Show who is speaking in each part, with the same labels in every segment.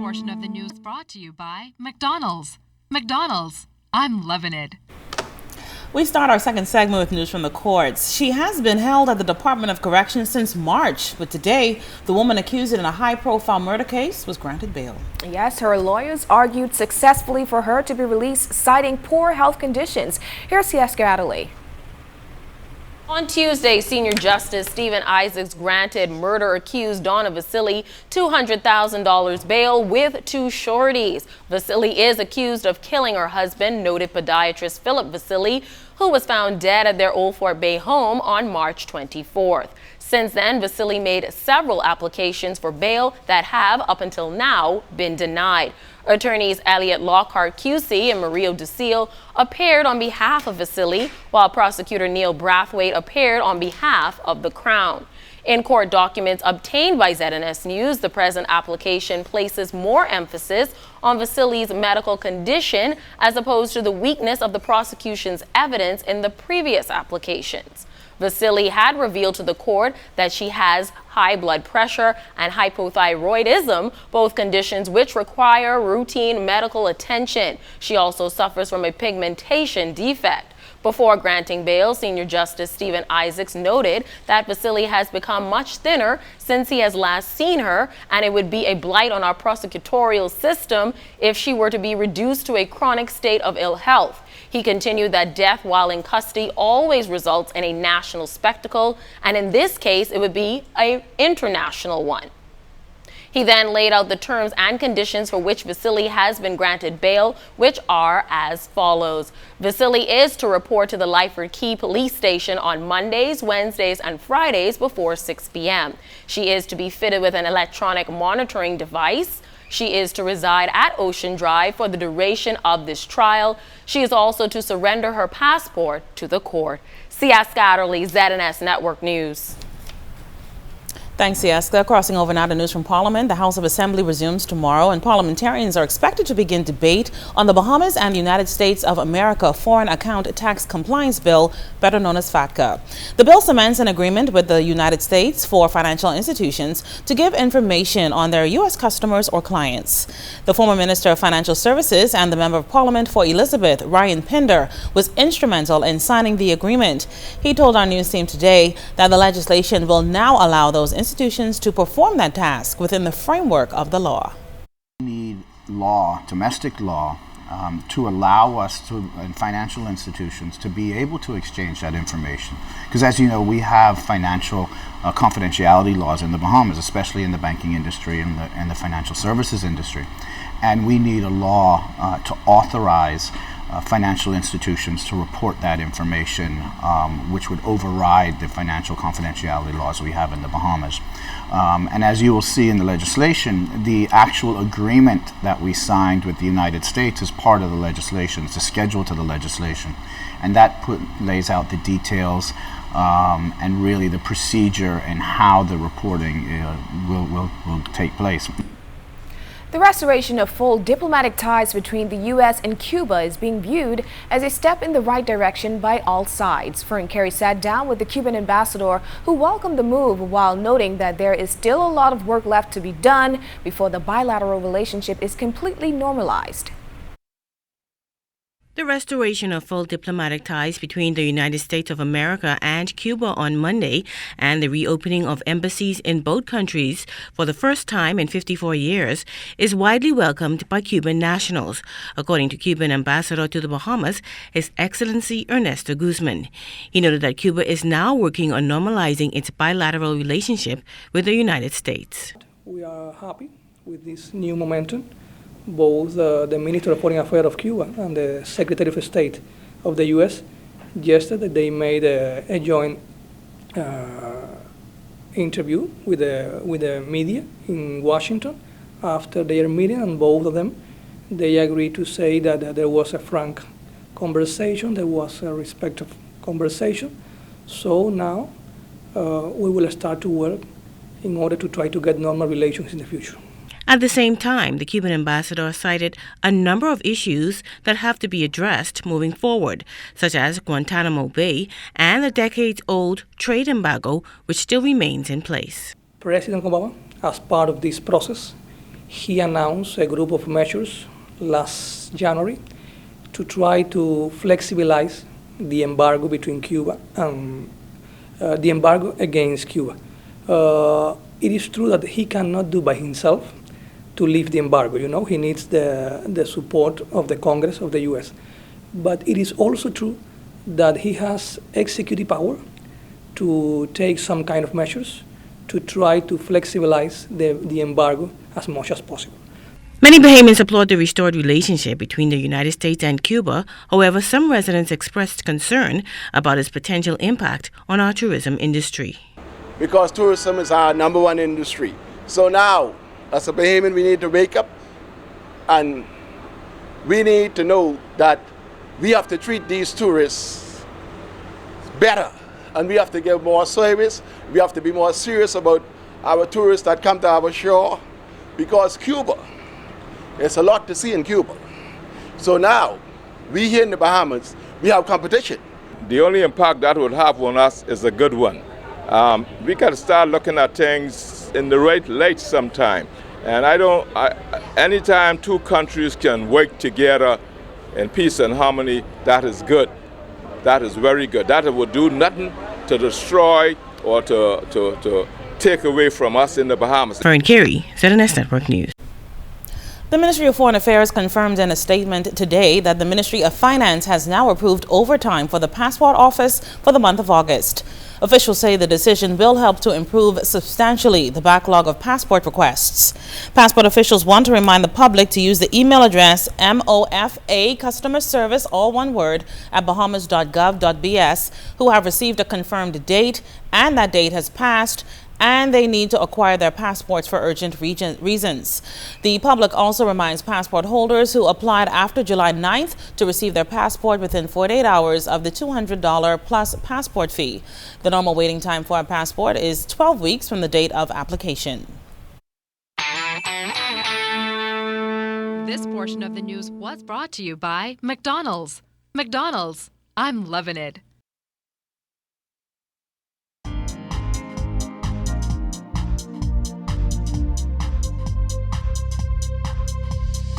Speaker 1: portion of the news brought to you by McDonald's. McDonald's, I'm loving it.
Speaker 2: We start our second segment with news from the courts. She has been held at the Department of Corrections since March, but today, the woman accused in a high-profile murder case was granted bail.
Speaker 3: Yes, her lawyers argued successfully for her to be released, citing poor health conditions. Here's Jessica Adderley.
Speaker 4: On Tuesday, Senior Justice Stephen Isaacs granted murder-accused Donna Vasili $200,000 bail with two sureties. Vasili is accused of killing her husband, noted podiatrist Philip Vasili, who was found dead at their Old Fort Bay home on March 24th. Since then, Vasili made several applications for bail that have, up until now, been denied. Attorneys Elliot Lockhart QC and Mario DeSeal appeared on behalf of Vasili, while prosecutor Neil Brathwaite appeared on behalf of the Crown. In court documents obtained by ZNS News, the present application places more emphasis on Vasili's medical condition as opposed to the weakness of the prosecution's evidence in the previous applications. Vasili had revealed to the court that she has high blood pressure and hypothyroidism, both conditions which require routine medical attention. She also suffers from a pigmentation defect. Before granting bail, Senior Justice Stephen Isaacs noted that Vasili has become much thinner since he has last seen her, and it would be a blight on our prosecutorial system if she were to be reduced to a chronic state of ill health. He continued that death while in custody always results in a national spectacle, and in this case, it would be an international one. He then laid out the terms and conditions for which Vasili has been granted bail, which are as follows. Vasili is to report to the Lyford Key Police Station on Mondays, Wednesdays, and Fridays before 6 p.m. She is to be fitted with an electronic monitoring device. She is to reside at Ocean Drive for the duration of this trial. She is also to surrender her passport to the court. Jessica Adderley, ZNS Network News.
Speaker 2: Thanks, Jessica. Crossing over now to news from Parliament. The House of Assembly resumes tomorrow, and parliamentarians are expected to begin debate on the Bahamas and United States of America Foreign Account Tax Compliance Bill, better known as FATCA. The bill cements an agreement with the United States for financial institutions to give information on their U.S. customers or clients. The former Minister of Financial Services and the Member of Parliament for Elizabeth, Ryan Pinder, was instrumental in signing the agreement. He told our news team today that the legislation will now allow those institutions to perform that task within the framework of the law.
Speaker 5: We need law, domestic law, to allow us to, and financial institutions, to be able to exchange that information. Because as you know, we have financial confidentiality laws in the Bahamas, especially in the banking industry and the financial services industry. And we need a law to authorize financial institutions to report that information, which would override the financial confidentiality laws we have in the Bahamas. And as you will see in the legislation, the actual agreement that we signed with the United States is part of the legislation. It's a schedule to the legislation. And that lays out the details and really the procedure and how the reporting will take place.
Speaker 3: The restoration of full diplomatic ties between the U.S. and Cuba is being viewed as a step in the right direction by all sides. Fern Carey sat down with the Cuban ambassador, who welcomed the move while noting that there is still a lot of work left to be done before the bilateral relationship is completely normalized.
Speaker 6: The restoration of full diplomatic ties between the United States of America and Cuba on Monday, and the reopening of embassies in both countries for the first time in 54 years, is widely welcomed by Cuban nationals, according to Cuban ambassador to the Bahamas, His Excellency Ernesto Guzman. He noted that Cuba is now working on normalizing its bilateral relationship with the United States.
Speaker 7: We are happy with this new momentum. Both the Minister of Foreign Affairs of Cuba and the Secretary of State of the U.S. yesterday they made a joint interview with the media in Washington after their meeting, and both of them they agreed to say that there was a frank conversation, there was a respectful conversation. So now we will start to work in order to try to get normal relations in the future.
Speaker 6: At the same time, the Cuban ambassador cited a number of issues that have to be addressed moving forward, such as Guantanamo Bay and the decades-old trade embargo, which still remains in place.
Speaker 7: President Obama, as part of this process, he announced a group of measures last January to try to flexibilize the embargo between Cuba and the embargo against Cuba. It is true that he cannot do by himself to lift the embargo. You know, he needs the support of the Congress of the U.S. But it is also true that he has executive power to take some kind of measures to try to flexibilize the embargo as much as possible.
Speaker 6: Many Bahamians applaud the restored relationship between the United States and Cuba. However, some residents expressed concern about its potential impact on our tourism industry.
Speaker 8: Because tourism is our #1 industry. So now, as a Bahamian, we need to wake up and we need to know that we have to treat these tourists better and we have to give more service. We have to be more serious about our tourists that come to our shore, because Cuba, there's a lot to see in Cuba. So now, we here in the Bahamas, we have competition.
Speaker 9: The only impact that would have on us is a good one. We got to start looking at things in the right light sometime. And anytime two countries can work together in peace and harmony, that is good. That is very good. That would do nothing to destroy or to take away from us in the Bahamas.
Speaker 6: Fern Carey, ZNS Network News.
Speaker 2: The Ministry of Foreign Affairs confirmed in a statement today that the Ministry of Finance has now approved overtime for the Passport Office for the month of August. Officials say the decision will help to improve substantially the backlog of passport requests. Passport officials want to remind the public to use the email address MOFA customer service, all one word, at bahamas.gov.bs, who have received a confirmed date and that date has passed, and they need to acquire their passports for urgent reasons. The public also reminds passport holders who applied after July 9th to receive their passport within 48 hours of the $200 plus passport fee. The normal waiting time for a passport is 12 weeks from the date of application.
Speaker 1: This portion of the news was brought to you by McDonald's. McDonald's, I'm loving it.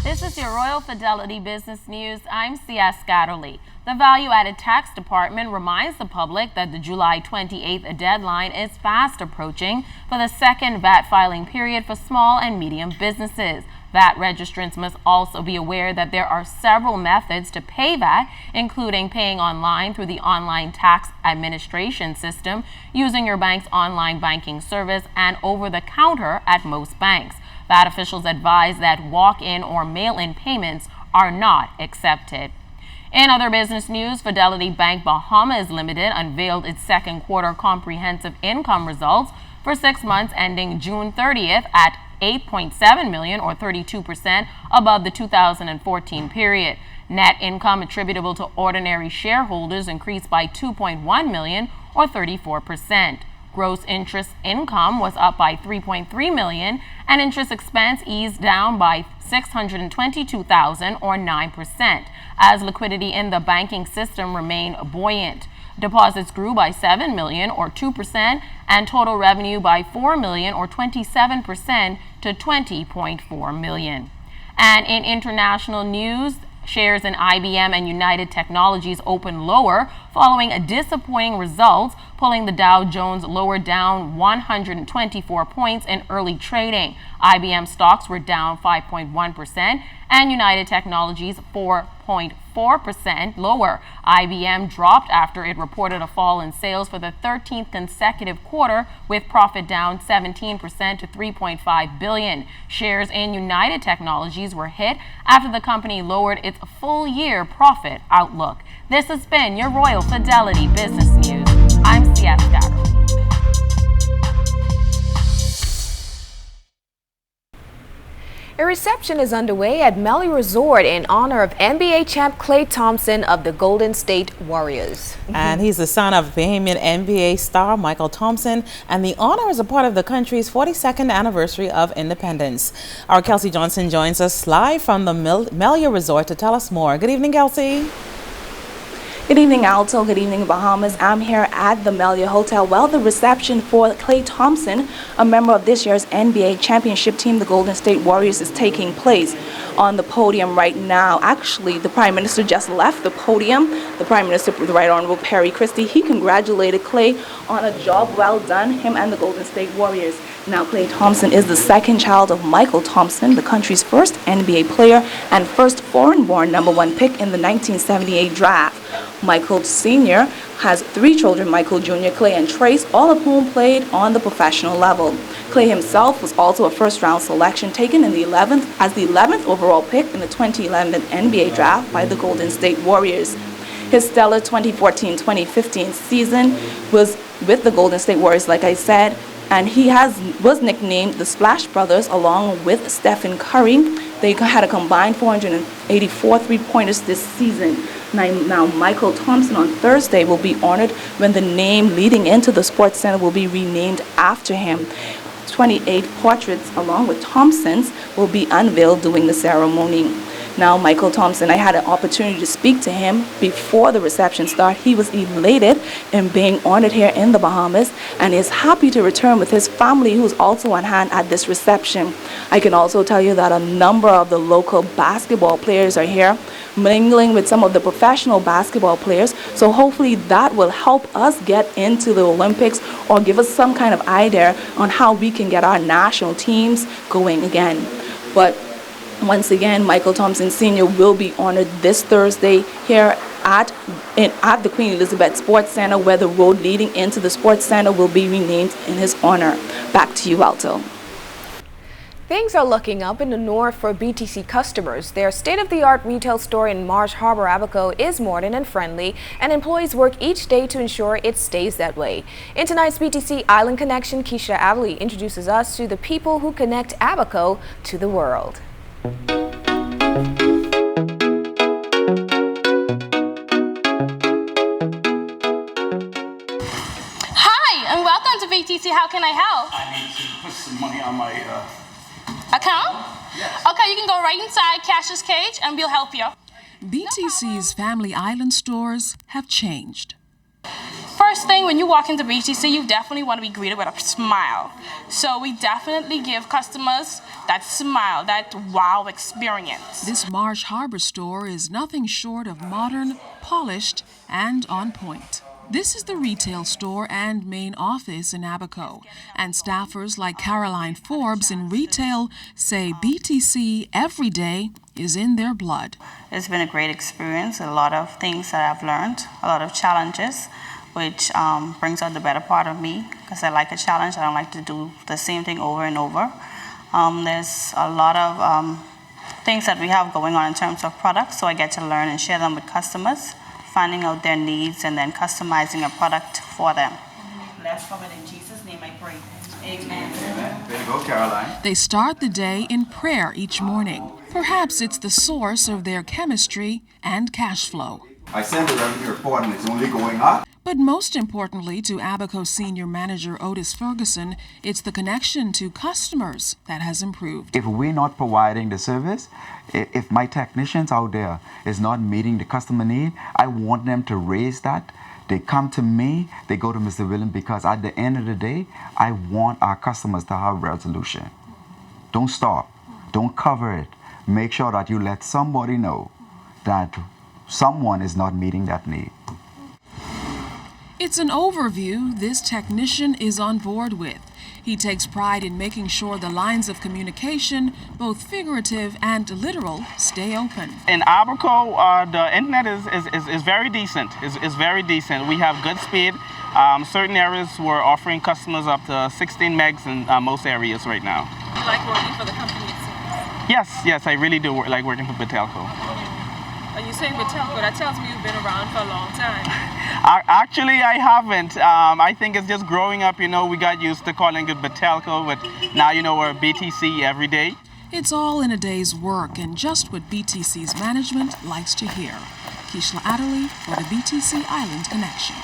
Speaker 4: This is your Royal Fidelity Business News. I'm C.S. Scatterly. The Value-Added Tax Department reminds the public that the July 28th deadline is fast approaching for the second VAT filing period for small and medium businesses. VAT registrants must also be aware that there are several methods to pay VAT, including paying online through the online tax administration system, using your bank's online banking service, and over-the-counter at most banks. VAT officials advise that walk-in or mail-in payments are not accepted. In other business news, Fidelity Bank Bahamas Limited unveiled its second quarter comprehensive income results for 6 months ending June 30th at $8.7 million, or 32% above the 2014 period. Net income attributable to ordinary shareholders increased by $2.1 million, or 34%. Gross interest income was up by $3.3 million, and interest expense eased down by $622,000, or 9%, as liquidity in the banking system remained buoyant. Deposits grew by $7 million, or 2%, and total revenue by $4 million, or 27%, to $20.4 million. And in international news, shares in IBM and United Technologies opened lower following disappointing results, pulling the Dow Jones lower down 124 points in early trading. IBM stocks were down 5.1% and United Technologies 4.4% lower. IBM dropped after it reported a fall in sales for the 13th consecutive quarter, with profit down 17% to $3.5 billion. Shares in United Technologies were hit after the company lowered its full-year profit outlook. This has been your Royal Fidelity Business News. I'm C.S. Scatterly.
Speaker 3: A reception is underway at Melly Resort in honor of NBA champ Klay Thompson of the Golden State Warriors.
Speaker 2: And he's the son of Bahamian NBA star Michael Thompson, and the honor is a part of the country's 42nd anniversary of independence. Our Kelsey Johnson joins us live from the Melly Resort to tell us more. Good evening, Kelsey.
Speaker 10: Good evening, Alto. Good evening, Bahamas. I'm here at the Melia Hotel. Well, the reception for Klay Thompson, a member of this year's NBA championship team, the Golden State Warriors, is taking place on the podium right now. Actually, the Prime Minister just left the podium. The Prime Minister, the Right Honorable Perry Christie, he congratulated Klay on a job well done, him and the Golden State Warriors. Now, Klay Thompson is the second child of Michael Thompson, the country's first NBA player and first foreign-born #1 pick in the 1978 draft. Michael Sr. has 3 children, Michael Jr., Klay, and Trace, all of whom played on the professional level. Klay himself was also a first-round selection taken in the 11th overall pick in the 2011 NBA draft by the Golden State Warriors. His stellar 2014-2015 season was with the Golden State Warriors, like I said, and he was nicknamed the Splash Brothers along with Stephen Curry. They had a combined 484 three-pointers this season. Now, Michael Thompson on Thursday will be honored when the name leading into the Sports Center will be renamed after him. 28 portraits along with Thompson's will be unveiled during the ceremony. Now, Michael Thompson, I had an opportunity to speak to him before the reception started. He was elated in being honored here in the Bahamas and is happy to return with his family, who's also on hand at this reception. I can also tell you that a number of the local basketball players are here, mingling with some of the professional basketball players. So hopefully that will help us get into the Olympics or give us some kind of idea on how we can get our national teams going again. But once again, Michael Thompson Sr. will be honored this Thursday here at the Queen Elizabeth Sports Center, where the road leading into the Sports Center will be renamed in his honor. Back to you, Alto.
Speaker 3: Things are looking up in the north for BTC customers. Their state-of-the-art retail store in Marsh Harbor, Abaco is modern and friendly, and employees work each day to ensure it stays that way. In tonight's BTC Island Connection, Keisha Avali introduces us to the people who connect Abaco to the world.
Speaker 11: Hi, and welcome to BTC. How can I help?
Speaker 12: I need to put some money on my
Speaker 11: account?
Speaker 12: Yes.
Speaker 11: Okay, you can go right inside Cash's Cage and we'll help you.
Speaker 13: BTC's Family Island stores have changed.
Speaker 11: First thing, when you walk into BTC, you definitely want to be greeted with a smile. So we definitely give customers that smile, that wow experience.
Speaker 13: This Marsh Harbor store is nothing short of modern, polished, and on point. This is the retail store and main office in Abaco, and staffers like Caroline Forbes in retail say BTC every day is in their blood.
Speaker 14: It's been a great experience, a lot of things that I've learned, a lot of challenges, which brings out the better part of me, because I like a challenge. I don't like to do the same thing over and over. There's a lot of things that we have going on in terms of products, so I get to learn and share them with customers, finding out their needs and then customizing a product for them. Bless from it in Jesus' name I pray. Amen.
Speaker 12: Amen. There you go, Caroline.
Speaker 13: They start the day in prayer each morning. Perhaps it's the source of their chemistry and cash flow.
Speaker 12: I sent the revenue report and it's only going up.
Speaker 13: But most importantly to Abaco Senior Manager Otis Ferguson, it's the connection to customers that has improved.
Speaker 15: If we're not providing the service, if my technicians out there is not meeting the customer need, I want them to raise that. They come to me, they go to Mr. William, because at the end of the day, I want our customers to have resolution. Don't stop. Don't cover it. Make sure that you let somebody know that someone is not meeting that need.
Speaker 13: It's an overview this technician is on board with. He takes pride in making sure the lines of communication, both figurative and literal, stay open.
Speaker 16: In Abaco, the internet is very decent. Is very decent. We have good speed. Certain areas we're offering customers up to 16 megs in most areas right now.
Speaker 11: You like working for the company itself?
Speaker 16: Yes, I really do like working for Betelco.
Speaker 11: Are you saying Betelco? That tells me you've been around for a long time.
Speaker 16: Actually, I haven't. I think it's just growing up, we got used to calling it Betelco, but now, we're BTC every day.
Speaker 13: It's all in a day's work and just what BTC's management likes to hear. Keisha Adderley for the BTC Island Connection.